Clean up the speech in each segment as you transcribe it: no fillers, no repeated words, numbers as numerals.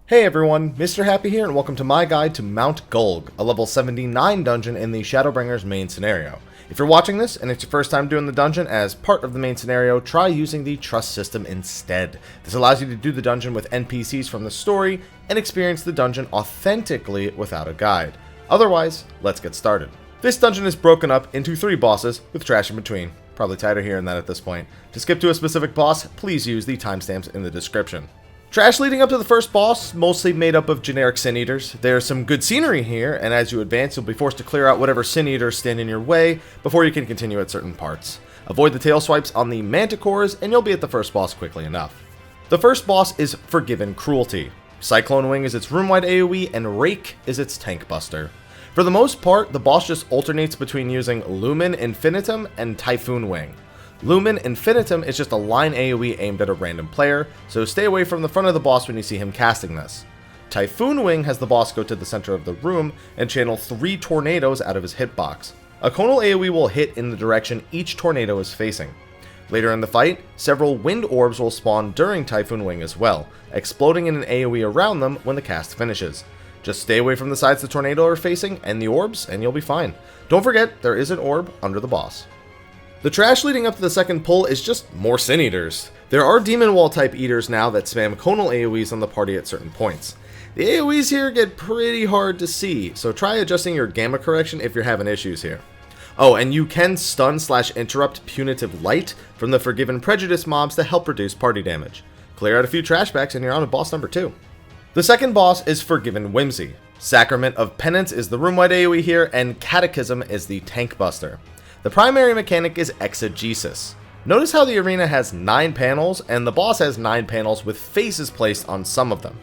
Hey everyone, Mr. Happy here and welcome to my guide to Mount Gulg, a level 79 dungeon in the Shadowbringers main scenario. If you're watching this and it's your first time doing the dungeon as part of the main scenario, try using the trust system instead. This allows you to do the dungeon with NPCs from the story and experience the dungeon authentically without a guide. Otherwise, let's get started. This dungeon is broken up into 3 bosses with trash in between. Probably tighter here than that at this point. To skip to a specific boss, please use the timestamps in the description. Trash leading up to the first boss, mostly made up of generic Sin Eaters. There's some good scenery here, and as you advance, you'll be forced to clear out whatever Sin Eaters stand in your way before you can continue at certain parts. Avoid the tail swipes on the Manticores, and you'll be at the first boss quickly enough. The first boss is Forgiven Cruelty. Cyclone Wing is its room-wide AoE, and Rake is its tank buster. For the most part, the boss just alternates between using Lumen Infinitum and Typhoon Wing. Lumen Infinitum is just a line AoE aimed at a random player, so stay away from the front of the boss when you see him casting this. Typhoon Wing has the boss go to the center of the room and channel 3 tornadoes out of his hitbox. A conal AoE will hit in the direction each tornado is facing. Later in the fight, several wind orbs will spawn during Typhoon Wing as well, exploding in an AoE around them when the cast finishes. Just stay away from the sides the tornado are facing and the orbs and you'll be fine. Don't forget, there is an orb under the boss. The trash leading up to the second pull is just more Sin Eaters. There are Demon Wall type Eaters now that spam conal AoEs on the party at certain points. The AoEs here get pretty hard to see, so try adjusting your gamma correction if you're having issues here. Oh, and you can stun/interrupt Punitive Light from the Forgiven Prejudice mobs to help reduce party damage. Clear out a few trash packs and you're on to boss number 2. The second boss is Forgiven Whimsy. Sacrament of Penance is the room-wide AoE here, and Catechism is the tank buster. The primary mechanic is Exegesis. Notice how the arena has 9 panels, and the boss has 9 panels with faces placed on some of them.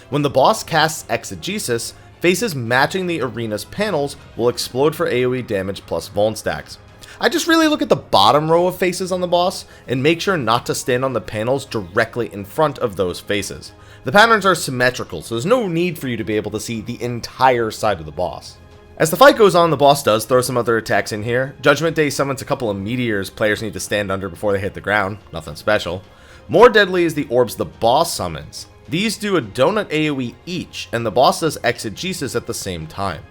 When the boss casts Exegesis, faces matching the arena's panels will explode for AoE damage plus vuln stacks. I just really look at the bottom row of faces on the boss, and make sure not to stand on the panels directly in front of those faces. The patterns are symmetrical, so there's no need for you to be able to see the entire side of the boss. As the fight goes on, the boss does throw some other attacks in here. Judgment Day summons a couple of meteors players need to stand under before they hit the ground. Nothing special. More deadly is the orbs the boss summons. These do a donut AoE each, and the boss does Exegesis at the same time.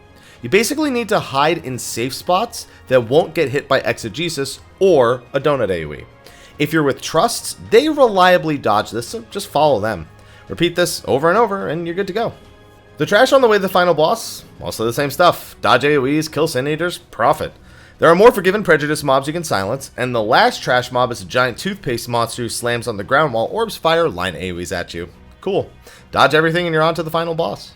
You basically need to hide in safe spots that won't get hit by Exegesis or a donut AoE. If you're with trusts, they reliably dodge this, so just follow them. Repeat this over and over, and you're good to go. The trash on the way to the final boss, mostly the same stuff. Dodge AoEs, kill Sin Eaters, profit. There are more Forgiven Prejudice mobs you can silence, and the last trash mob is a giant toothpaste monster who slams on the ground while orbs fire line AoEs at you. Cool. Dodge everything and you're on to the final boss.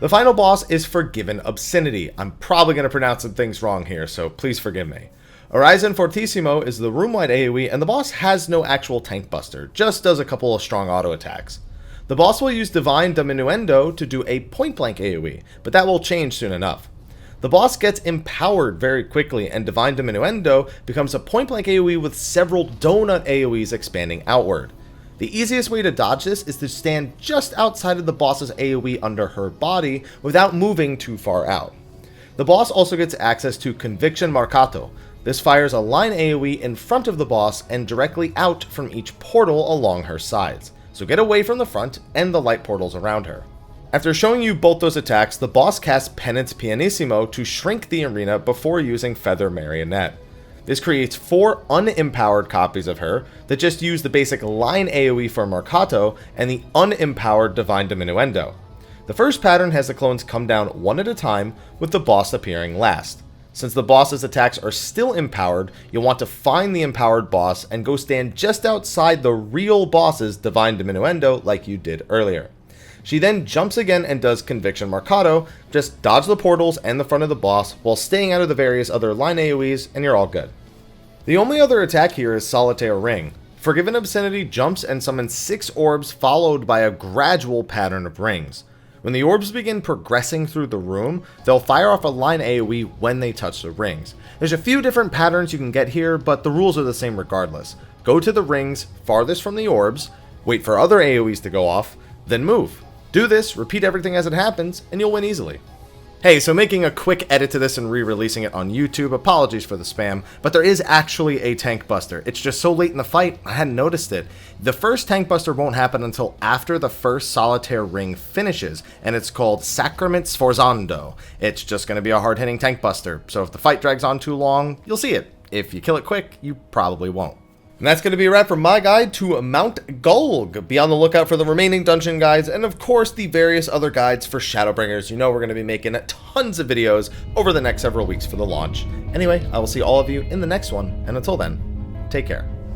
The final boss is Forgiven Obscenity. I'm probably going to pronounce some things wrong here, so please forgive me. Horizon Fortissimo is the room-wide AoE, and the boss has no actual tank buster, just does a couple of strong auto attacks. The boss will use Divine Diminuendo to do a point-blank AoE, but that will change soon enough. The boss gets empowered very quickly, and Divine Diminuendo becomes a point-blank AoE with several donut AoEs expanding outward. The easiest way to dodge this is to stand just outside of the boss's AoE under her body without moving too far out. The boss also gets access to Conviction Marcato. This fires a line AoE in front of the boss and directly out from each portal along her sides. So get away from the front and the light portals around her. After showing you both those attacks, the boss casts Penance Pianissimo to shrink the arena before using Feather Marionette. This creates 4 unempowered copies of her that just use the basic line AoE for Marcato and the unempowered Divine Diminuendo. The first pattern has the clones come down one at a time, with the boss appearing last. Since the boss's attacks are still empowered, you'll want to find the empowered boss and go stand just outside the real boss's Divine Diminuendo like you did earlier. She then jumps again and does Conviction Marcato, just dodge the portals and the front of the boss while staying out of the various other line AoEs and you're all good. The only other attack here is Solitaire Ring. Forgiven Obscenity jumps and summons 6 orbs followed by a gradual pattern of rings. When the orbs begin progressing through the room, they'll fire off a line AoE when they touch the rings. There's a few different patterns you can get here, but the rules are the same regardless. Go to the rings farthest from the orbs, wait for other AoEs to go off, then move. Do this, repeat everything as it happens, and you'll win easily. Hey, so making a quick edit to this and re-releasing it on YouTube, apologies for the spam, but there is actually a tank buster. It's just so late in the fight, I hadn't noticed it. The first tank buster won't happen until after the first solitaire ring finishes, and it's called Sacrament Sforzando. It's just going to be a hard-hitting tank buster, so if the fight drags on too long, you'll see it. If you kill it quick, you probably won't. And that's going to be a wrap for my guide to Mount Gulg. Be on the lookout for the remaining dungeon guides and of course the various other guides for Shadowbringers. You know we're going to be making tons of videos over the next several weeks for the launch. Anyway, I will see all of you in the next one, and until then, take care.